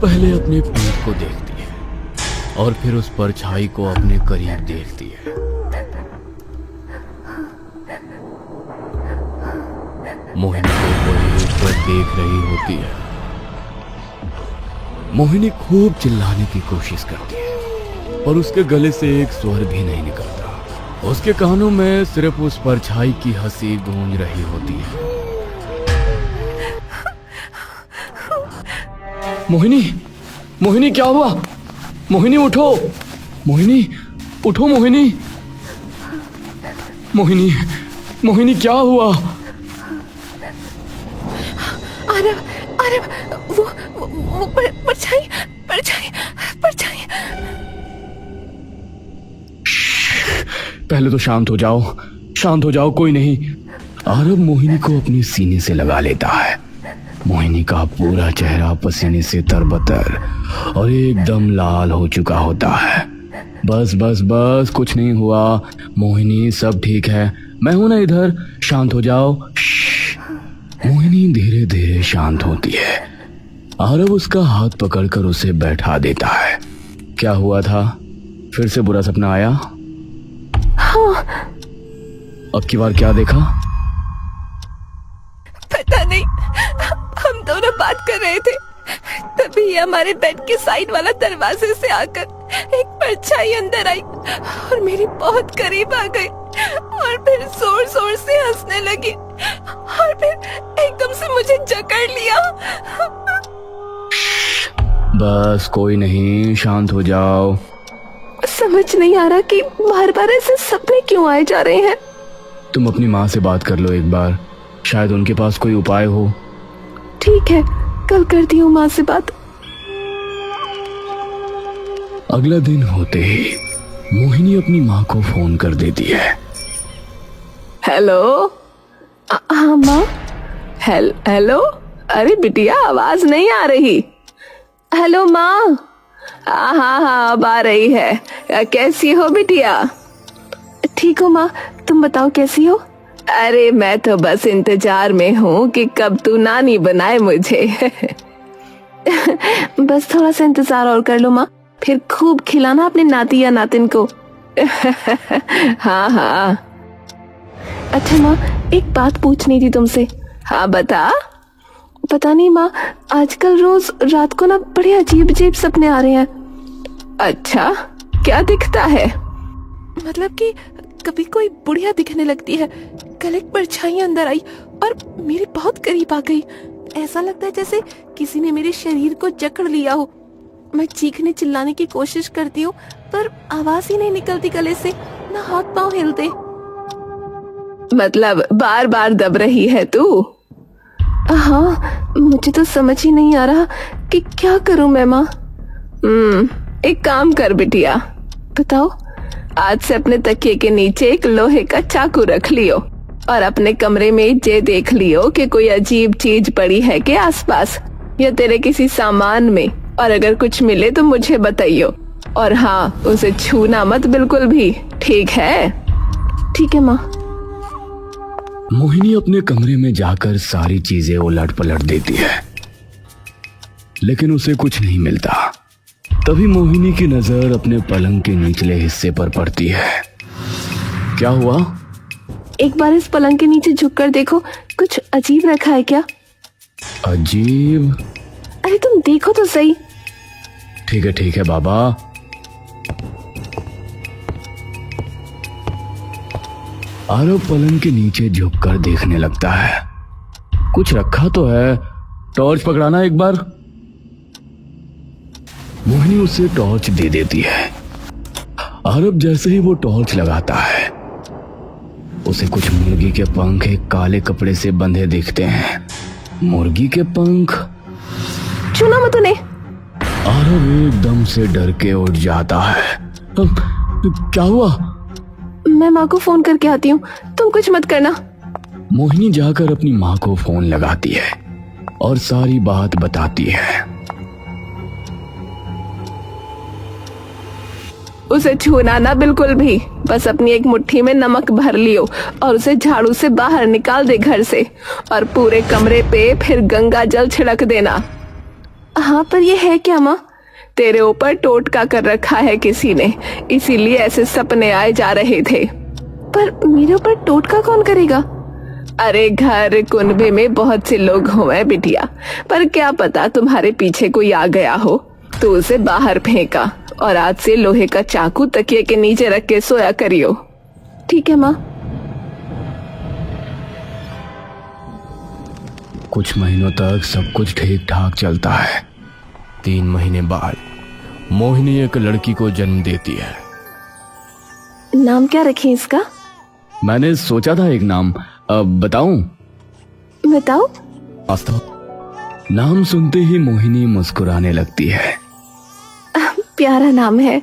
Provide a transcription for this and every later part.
पहले अपने पीठ को देखती है और फिर उस परछाई को अपने करीब देखती है। मोहिनी को कोई एक बार देख रही होती है। मोहिनी खूब चिल्लाने की कोशिश करती है पर उसके गले से एक स्वर भी नहीं निकलता। उसके कानों में सिर्फ उस परछाई की हंसी गूंज रही होती है। मोहिनी, मोहिनी क्या हुआ? मोहिनी उठो, मोहिनी उठो, मोहिनी, मोहिनी, मोहिनी क्या हुआ? आरव, आरव, वो परछाई, परछाई, परछाई। पहले तो शांत हो जाओ, शांत हो जाओ, कोई नहीं। आरव मोहिनी को अपने सीने से लगा लेता है। मोहिनी का पूरा चेहरा पसीने से तरबतर और एकदम लाल हो चुका होता है। बस बस बस, कुछ नहीं हुआ मोहिनी, सब ठीक है, मैं हूं ना इधर, शांत हो जाओ। मोहिनी धीरे धीरे शांत होती है। आरव उसका हाथ पकड़कर उसे बैठा देता है। क्या हुआ था? फिर से बुरा सपना आया? हाँ। अब की बार क्या देखा? पता नहीं, हम दोनों बात कर रहे थे, तभी हमारे बेड के साइड वाला दरवाजे से आकर एक परछाई अंदर आई और मेरी बहुत करीब आ गई और फिर जोर जोर से हंसने लगी और फिर एकदम से मुझे जकड़ लिया। बस कोई नहीं, शांत हो जाओ। समझ नहीं आ रहा कि बार बार ऐसे सपने क्यों आए जा रहे हैं। तुम अपनी माँ से बात कर लो एक बार, शायद उनके पास कोई उपाय हो। ठीक है, कल करती हूँ माँ से बात। अगला दिन होते ही मोहिनी अपनी माँ को फोन कर देती है। हेलो। हाँ माँ। हेलो। अरे बिटिया, आवाज नहीं आ रही। हेलो माँ। हाँ हाँ, अब आ रही है। कैसी हो बिटिया? ठीक हो माँ, तुम बताओ कैसी हो? अरे मैं तो बस इंतजार में हूँ कि कब तू नानी बनाए मुझे। बस थोड़ा सा इंतजार और कर लो माँ, फिर खूब खिलाना अपने नाती या नातिन को। हाँ हाँ। अच्छा माँ, एक बात पूछनी थी तुमसे। हाँ बता। पता नहीं माँ, आजकल रोज रात को ना बड़े अजीब अजीब सपने आ रहे हैं। अच्छा, क्या दिखता है? मतलब कि कभी कोई बुढ़िया दिखने लगती है, कल एक परछाई अंदर आई और मेरे बहुत करीब आ गई। ऐसा लगता है जैसे किसी ने मेरे शरीर को जकड़ लिया हो। मैं चीखने चिल्लाने की कोशिश करती हूँ पर आवाज ही नहीं निकलती गले से, ना हाथ पांव हिलते। मतलब बार बार दब रही है तू? हाँ, मुझे तो समझ ही नहीं आ रहा कि क्या करूं मैं माँ। एक काम कर बिटिया। बताओ। आज से अपने तकिए के नीचे एक लोहे का चाकू रख लियो और अपने कमरे में ये देख लियो कि कोई अजीब चीज पड़ी है के आसपास या तेरे किसी सामान में, और अगर कुछ मिले तो मुझे बताइयो। और हाँ, उसे छूना मत बिल्कुल भी, ठीक है? ठीक है माँ। मोहिनी अपने कमरे में जाकर सारी चीजें उलट पलट देती है लेकिन उसे कुछ नहीं मिलता। तभी मोहिनी की नजर अपने पलंग के निचले हिस्से पर पड़ती है। क्या हुआ? एक बार इस पलंग के नीचे झुककर देखो, कुछ अजीब रखा है क्या? अजीब? अरे तुम देखो तो सही। ठीक है बाबा। आरव पलंग के नीचे झुककर देखने लगता है। कुछ रखा तो है, टॉर्च पकड़ाना एक बार। मोहिनी उसे टॉर्च दे देती है। आरव जैसे ही वो टॉर्च लगाता है, उसे कुछ मुर्गी के पंख एक काले कपड़े से बंधे दिखते हैं। मुर्गी के पंख? छूना मत उन्हें। आरव एकदम से डर के उठ जाता है। क्या हुआ? मैं माँ को फोन करके आती हूँ, तुम कुछ मत करना। मोहिनी जाकर अपनी माँ को फोन लगाती है और सारी बात बताती है। उसे छूना ना बिल्कुल भी, बस अपनी एक मुट्ठी में नमक भर लियो और उसे झाड़ू से बाहर निकाल दे घर से, और पूरे कमरे पे फिर गंगा जल छिड़क देना। हाँ, पर ये है क्या माँ? तेरे ऊपर टोटका कर रखा है किसी ने, इसीलिए ऐसे सपने आए जा रहे थे। पर मेरे ऊपर टोटका कौन करेगा? अरे घर कुनबे में बहुत से लोग हुए बिटिया, पर क्या पता तुम्हारे पीछे कोई आ गया हो तो उसे बाहर फेंका, और आज से लोहे का चाकू तकिए के नीचे रख के सोया करियो। ठीक है माँ। कुछ महीनों तक सब कुछ ठीक ठाक चलता है। 3 महीने बाद मोहिनी एक लड़की को जन्म देती है। नाम क्या रखें इसका? मैंने सोचा था एक नाम, अब बताऊं? बताओ। आस्था। नाम सुनते ही मोहिनी मुस्कुराने लगती है। प्यारा नाम है।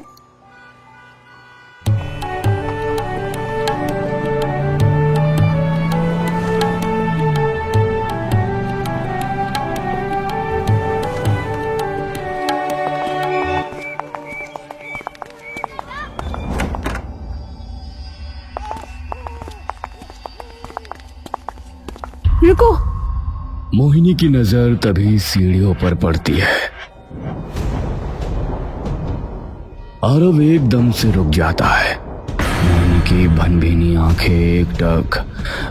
रुको। मोहिनी की नजर तभी सीढ़ियों पर पड़ती है। आरव एकदम से रुक जाता है। मोहिनी की भनभीनी आंखें एकटक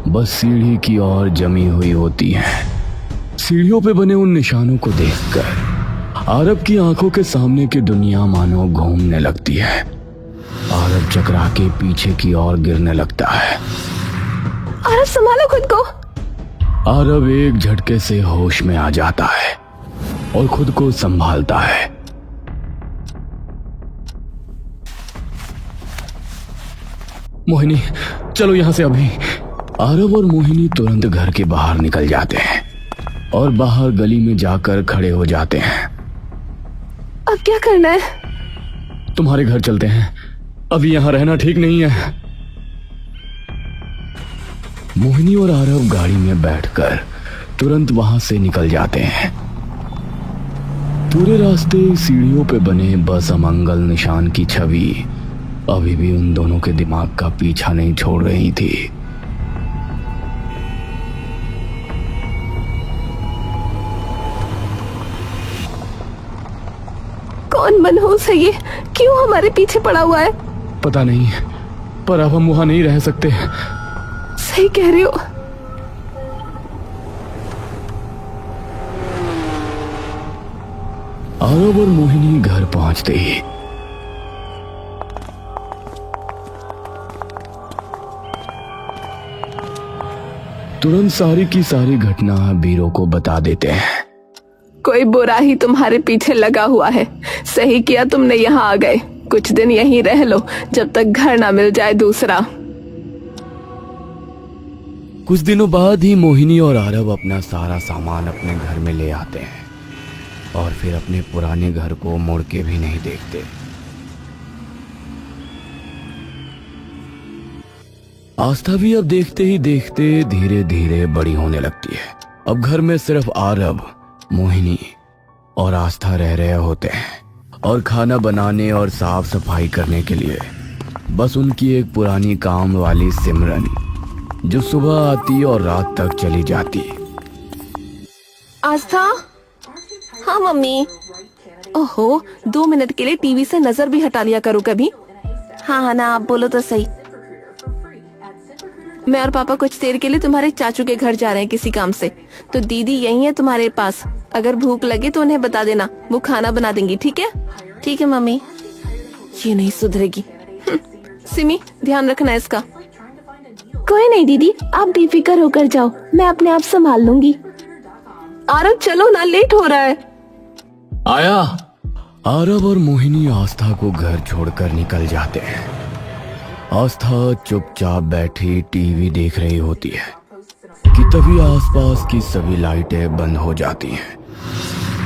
बस सीढ़ी की ओर जमी हुई होती हैं। सीढ़ियों पे बने उन निशानों को देखकर आरव की आंखों के सामने की दुनिया मानो घूमने लगती है। आरव चकरा के पीछे की ओर गिरने लगता है। आरव, संभालो खुद को। आरव एक झटके से होश में आ जाता है और खुद को संभालता है। मोहिनी, चलो यहां से अभी। आरव और मोहिनी तुरंत घर के बाहर निकल जाते हैं और बाहर गली में जाकर खड़े हो जाते हैं। अब क्या करना है? तुम्हारे घर चलते हैं, अभी यहां रहना ठीक नहीं है। मोहिनी और आरव गाड़ी में बैठकर तुरंत वहां से निकल जाते हैं। पूरे रास्ते सीढ़ियों पे बने बस अमंगल निशान की छवि अभी भी उन दोनों के दिमाग का पीछा नहीं छोड़ रही थी। कौन मनहूस है ये? क्यों हमारे पीछे पड़ा हुआ है? पता नहीं, पर अब हम वहां नहीं रह सकते। सही कह रहे हो। आरव और मोहिनी घर पहुंचते ही तुरंत सारी की सारी घटना बीरो को बता देते हैं। कोई बुरा ही तुम्हारे पीछे लगा हुआ है। सही किया तुमने यहाँ आ गए। कुछ दिन यहीं रह लो जब तक घर ना मिल जाए दूसरा। कुछ दिनों बाद ही मोहिनी और आरव अपना सारा सामान अपने घर में ले आते हैं और फिर अपने पुराने घर को मुड़ के भी नहीं देखते। आस्था भी अब देखते ही देखते धीरे धीरे बड़ी होने लगती है। अब घर में सिर्फ आरव, मोहिनी और आस्था रह रहे होते हैं और खाना बनाने और साफ सफाई करने के लिए बस उनकी एक पुरानी काम वाली सिमरन, जो सुबह आती और रात तक चली जाती। आस्था। हाँ मम्मी। ओहो, 2 मिनट के लिए टीवी से नजर भी हटा लिया करो कभी। हाँ हाँ ना, आप बोलो तो सही। मैं और पापा कुछ देर के लिए तुम्हारे चाचू के घर जा रहे हैं किसी काम से, तो दीदी यही है तुम्हारे पास। अगर भूख लगे तो उन्हें बता देना, वो खाना बना देंगी। ठीक है? ठीक है मम्मी। ये नहीं सुधरेगी। सिमी, ध्यान रखना इसका। कोई नहीं दीदी, आप बेफिक्र होकर जाओ, मैं अपने आप संभाल लूंगी। आरव चलो ना, लेट हो रहा है। आया। आरव और मोहिनी आस्था को घर छोड़कर निकल जाते हैं। आस्था चुपचाप बैठी टीवी देख रही होती है कि तभी आसपास की सभी लाइटें बंद हो जाती हैं।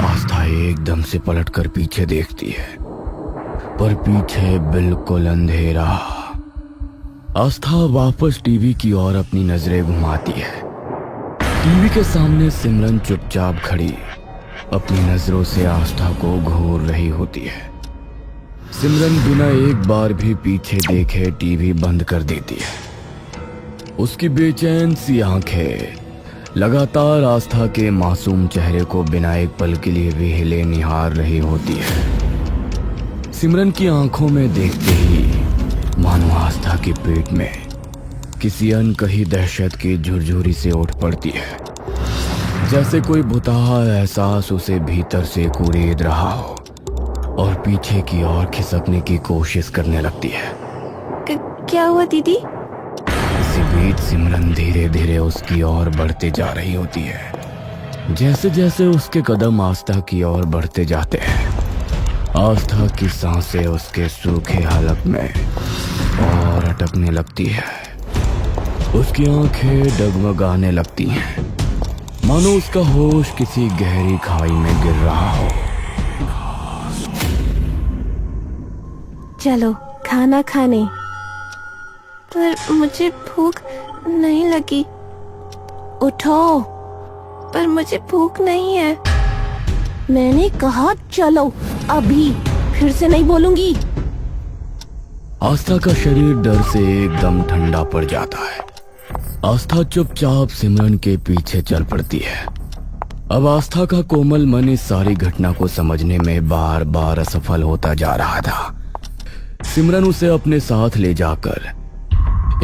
आस्था एकदम से पलटकर पीछे देखती है, पर पीछे बिल्कुल अंधेरा। आस्था वापस टीवी की ओर अपनी नजरें घुमाती है। टीवी के सामने सिमरन चुपचाप खड़ी अपनी नजरों से आस्था को घूर रही होती है। सिमरन बिना एक बार भी पीछे देखे टीवी बंद कर देती है। उसकी बेचैन सी आंखें लगातार आस्था के मासूम चेहरे को बिना एक पल के लिए भी हिले निहार रही होती है। सिमरन की आंखों में देखते ही मानो आस्था के पेट में किसी अनकही दहशत की झुरझुरी से उठ पड़ती है, जैसे कोई भुताहा एहसास उसे भीतर से कुरेद रहा हो और पीछे की ओर खिसकने की कोशिश करने लगती है। क्या हुआ दीदी? इसी बीच सिमरन धीरे धीरे उसकी ओर बढ़ते जा रही होती है। जैसे जैसे उसके कदम आस्था की ओर बढ़ते जाते हैं, आस्था की सांसें उसके सूखे हलक में और अटकने लगती है। उसकी आंखें डगमगाने लगती हैं, मानो उसका होश किसी गहरी खाई में गिर रहा हो। चलो खाना खाने। पर मुझे भूख नहीं लगी। उठो। पर मुझे भूख नहीं है। मैंने कहा चलो अभी, फिर से नहीं बोलूंगी। आस्था का शरीर डर से एकदम ठंडा पड़ जाता है। आस्था चुपचाप सिमरन के पीछे चल पड़ती है। अब आस्था का कोमल मन इस सारी घटना को समझने में बार बार असफल होता जा रहा था। सिमरन उसे अपने साथ ले जाकर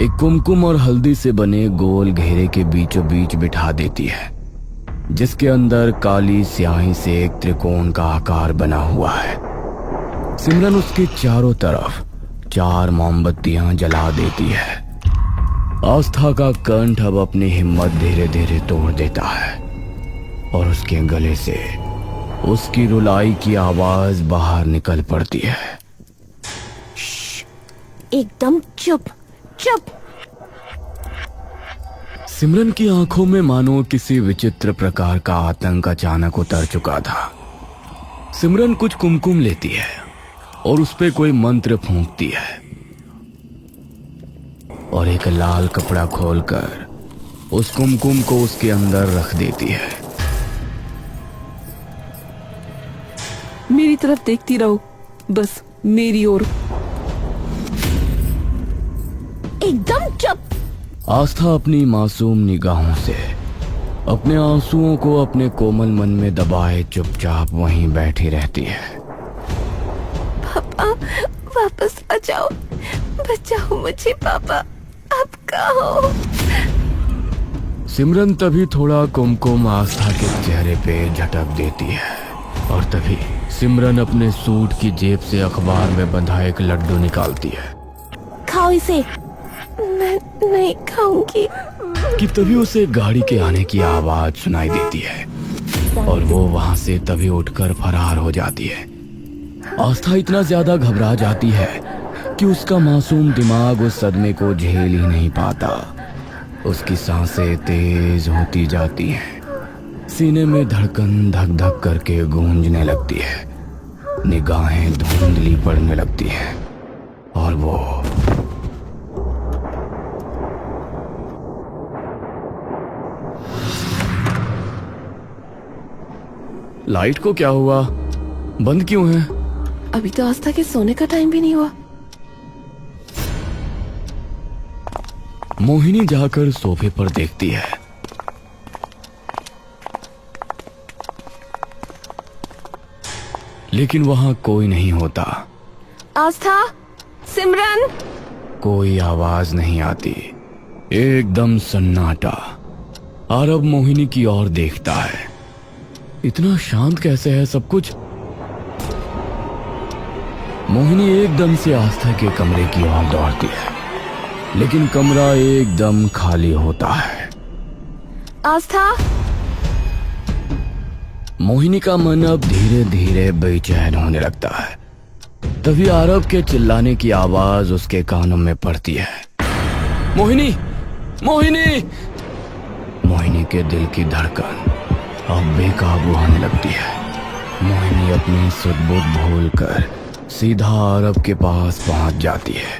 एक कुमकुम और हल्दी से बने गोल घेरे के बीचों बीच बिठा देती है, जिसके अंदर काली स्याही से एक त्रिकोण का आकार बना हुआ है। सिमरन उसके चारों तरफ 4 मोमबत्तियां जला देती है। आस्था का कंठ अब अपनी हिम्मत धीरे धीरे तोड़ देता है और उसके गले से उसकी रुलाई की आवाज बाहर निकल पड़ती है। एकदम चुप चुप। सिमरन की आंखों में मानो किसी विचित्र प्रकार का आतंक अचानक उतर चुका था। सिमरन कुछ कुमकुम लेती है और उस पे कोई मंत्र फूंकती है और एक लाल कपड़ा खोलकर उस कुमकुम को उसके अंदर रख देती है। मेरी तरफ देखती रहो, बस मेरी ओर। एकदम चुप। आस्था अपनी मासूम निगाहों से अपने आंसुओं को अपने कोमल मन में दबाए चुपचाप वहीं बैठी रहती है। पापा वापस आ जाओ, बचाओ मुझे पापा, आप कहो। सिमरन तभी थोड़ा कुमकुम आस्था के चेहरे पे झटक देती है और तभी सिमरन अपने सूट की जेब से अखबार में बंधा एक लड्डू निकालती है। खाओ इसे। मैं नहीं खाऊंगी। कि तभी उसे गाड़ी के आने की आवाज सुनाई देती है और वो वहां से तभी उठकर फरार हो जाती है। आस्था इतना ज्यादा घबरा जाती है कि उसका मासूम दिमाग उस सदमे को झेल ही नहीं पाता। उसकी सांसें तेज होती जाती हैं, सीने में धड़कन धक धक करके गूंजने लगती है, निगाहें धुंधली पड़ने लगती हैं और वो लाइट को क्या हुआ? बंद क्यों है? अभी तो आस्था के सोने का टाइम भी नहीं हुआ। मोहिनी जाकर सोफे पर देखती है। लेकिन वहां कोई नहीं होता। आस्था, सिमरन। कोई आवाज नहीं आती, एकदम सन्नाटा। आरव मोहिनी की ओर देखता है। इतना शांत कैसे है सब कुछ? मोहिनी एकदम से आस्था के कमरे की ओर दौड़ती है, लेकिन कमरा एकदम खाली होता है। आस्था। मोहिनी का मन अब धीरे धीरे बेचैन होने लगता है। तभी आरव के चिल्लाने की आवाज उसके कानों में पड़ती है। मोहिनी, मोहिनी! मोहिनी के दिल की धड़कन अब बेकाबू होने लगती है। मोहिनी अपनी सुध-बुध भूलकर सीधा आरव के पास पहुंच जाती है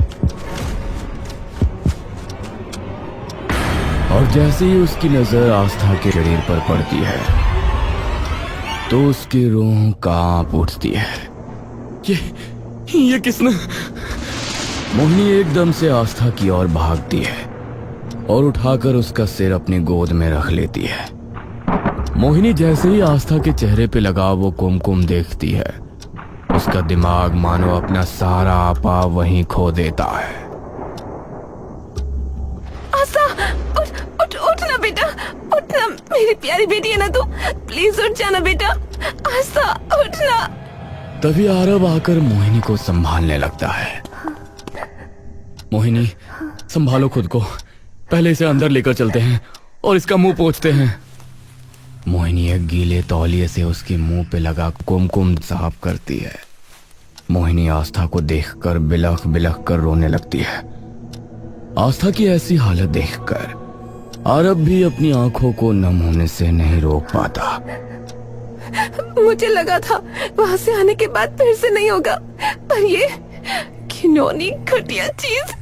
और जैसे ही उसकी नजर आस्था के शरीर पर पड़ती है तो उसकी रूह कांप उठती है। ये किसने? मोहिनी एकदम से आस्था की ओर भागती है और उठाकर उसका सिर अपनी गोद में रख लेती है। मोहिनी जैसे ही आस्था के चेहरे पे लगा वो कुमकुम देखती है, उसका दिमाग मानो अपना सारा आपा वहीं खो देता है। आस्था, उठ उठ उठ ना बेटा, उठ ना, मेरी प्यारी बेटी है ना तू, प्लीज उठ जाना बेटा, आस्था उठ ना। तभी आरव आकर मोहिनी को संभालने लगता है। मोहिनी, संभालो खुद को, पहले इसे अंदर लेकर चलते हैं और इसका मुंह पोंछते हैं। मोहिनी एक गीले तौलिए से उसके मुंह पे लगा कुमकुम साफ करती है। मोहिनी आस्था को देखकर बिलख बिलख कर रोने लगती है। आस्था की ऐसी हालत देखकर आरव भी अपनी आंखों को नम होने से नहीं रोक पाता। मुझे लगा था वहां से आने के बाद फिर से नहीं होगा, पर ये घिनौनी घटिया चीज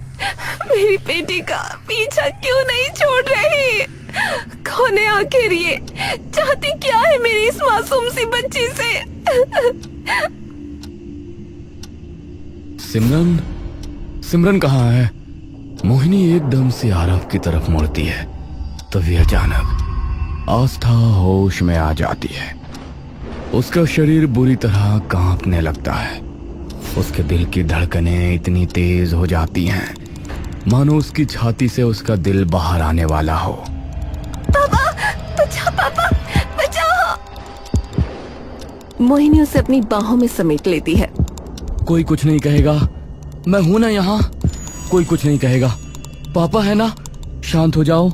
मेरी बेटी का पीछा क्यों नहीं छोड़ रही? कौन है आखिर ये? चाहती क्या है मेरी इस मासूम सी बच्ची से? सिमरन, सिमरन कहाँ है? मोहिनी एकदम से आरव की तरफ मुड़ती है। तभी अचानक आस्था होश में आ जाती है। उसका शरीर बुरी तरह कांपने लगता है। उसके दिल की धड़कनें इतनी तेज हो जाती हैं मानो उसकी छाती से उसका दिल बाहर आने वाला हो। पापा, बचाओ पापा, बचाओ! मोहिनी उसे अपनी बाहों में समेट लेती है। कोई कुछ नहीं कहेगा, मैं हूं ना यहाँ, कोई कुछ नहीं कहेगा, पापा है ना, शांत हो जाओ।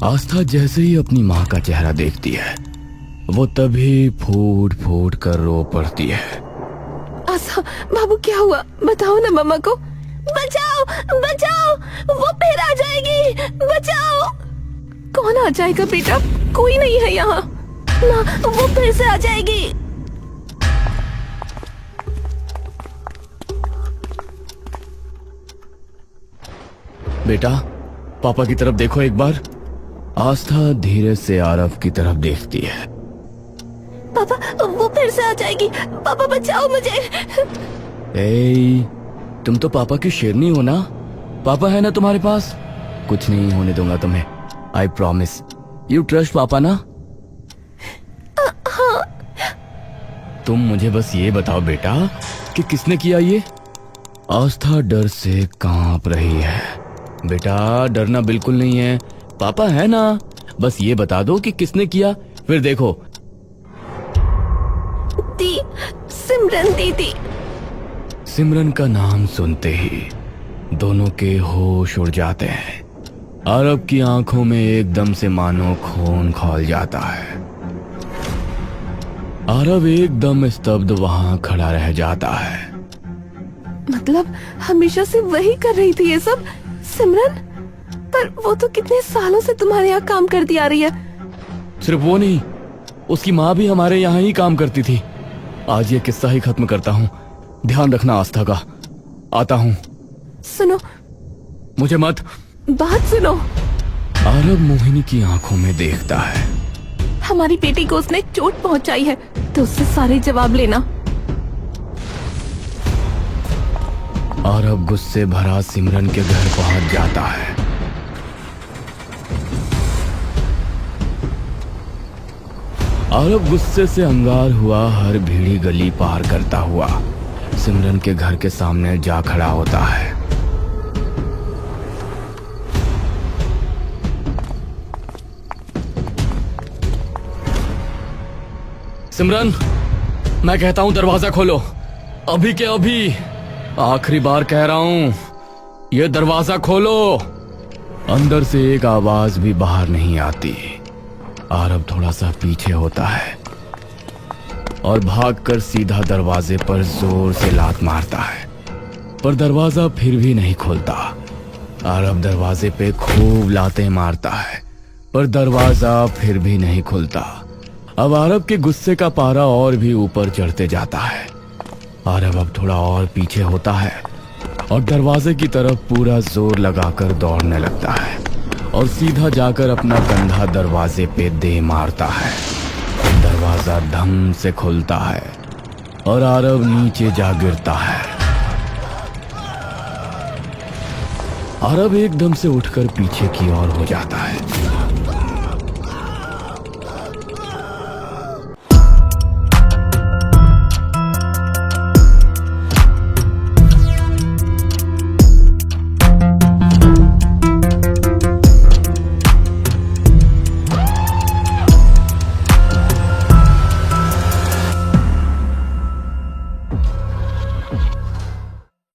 आस्था जैसे ही अपनी माँ का चेहरा देखती है वो तभी फूट फूट कर रो पड़ती है। आस्था, बाबू क्या हुआ? बताओ ना मम्मा को। बचाओ, बचाओ, वो फिर आ जाएगी, बचाओ! कौन आ जाएगा बेटा? कोई नहीं है यहाँ ना, वो फिर से आ जाएगी। बेटा, पापा की तरफ देखो एक बार। आस्था धीरे से आरव की तरफ देखती है। पापा, वो फिर से आ जाएगी, पापा बचाओ मुझे। ए, तुम तो पापा की शेरनी हो ना, पापा है ना तुम्हारे पास, कुछ नहीं होने दूंगा तुम्हें, आई प्रॉमिस। यू ट्रस्ट पापा ना? हाँ। तुम मुझे बस ये बताओ बेटा कि किसने किया ये? आस्था डर से कांप रही है। बेटा डरना बिल्कुल नहीं है, पापा है ना, बस ये बता दो कि किसने किया, फिर देखो। दी, सिमरन दीदी। सिमरन का नाम सुनते ही दोनों के होश उड़ जाते हैं। आरव की आंखों में एकदम से मानो खून खौल जाता है। आरव एकदम स्तब्ध वहां खड़ा रह जाता है। मतलब हमेशा से वही कर रही थी ये सब सिमरन? पर वो तो कितने सालों से तुम्हारे यहाँ काम करती आ रही है। सिर्फ वो नहीं, उसकी माँ भी हमारे यहाँ ही काम करती थी। आज ये किस्सा ही खत्म करता हूँ, ध्यान रखना आस्था का, आता हूँ। सुनो, मुझे मत। बात सुनो। आरव मोहिनी की आंखों में देखता है। हमारी बेटी को उसने चोट पहुंचाई है, तो उससे सारे जवाब लेना। आरव गुस्से भरा सिमरन के घर पहुंच जाता है। आरव गुस्से से अंगार हुआ हर भीड़ी गली पार करता हुआ सिमरन के घर के सामने जा खड़ा होता है। सिमरन, मैं कहता हूं दरवाजा खोलो, अभी के अभी, आखिरी बार कह रहा हूं, ये दरवाजा खोलो। अंदर से एक आवाज भी बाहर नहीं आती। आरव थोड़ा सा पीछे होता है और भागकर सीधा दरवाजे पर जोर से लात मारता है, पर दरवाजा फिर भी नहीं खुलता। आरव दरवाजे पे खूब लातें मारता है, पर दरवाजा फिर भी नहीं खुलता। अब आरव के गुस्से का पारा और भी ऊपर चढ़ते जाता है। आरव अब थोड़ा और पीछे होता है और दरवाजे की तरफ पूरा जोर लगाकर दौड़ने लगता है और सीधा जाकर अपना कंधा दरवाजे पे दे मारता है। दरवाजा धम से खुलता है और आरव नीचे जा गिरता है। और अब एकदम से उठकर पीछे की ओर हो जाता है।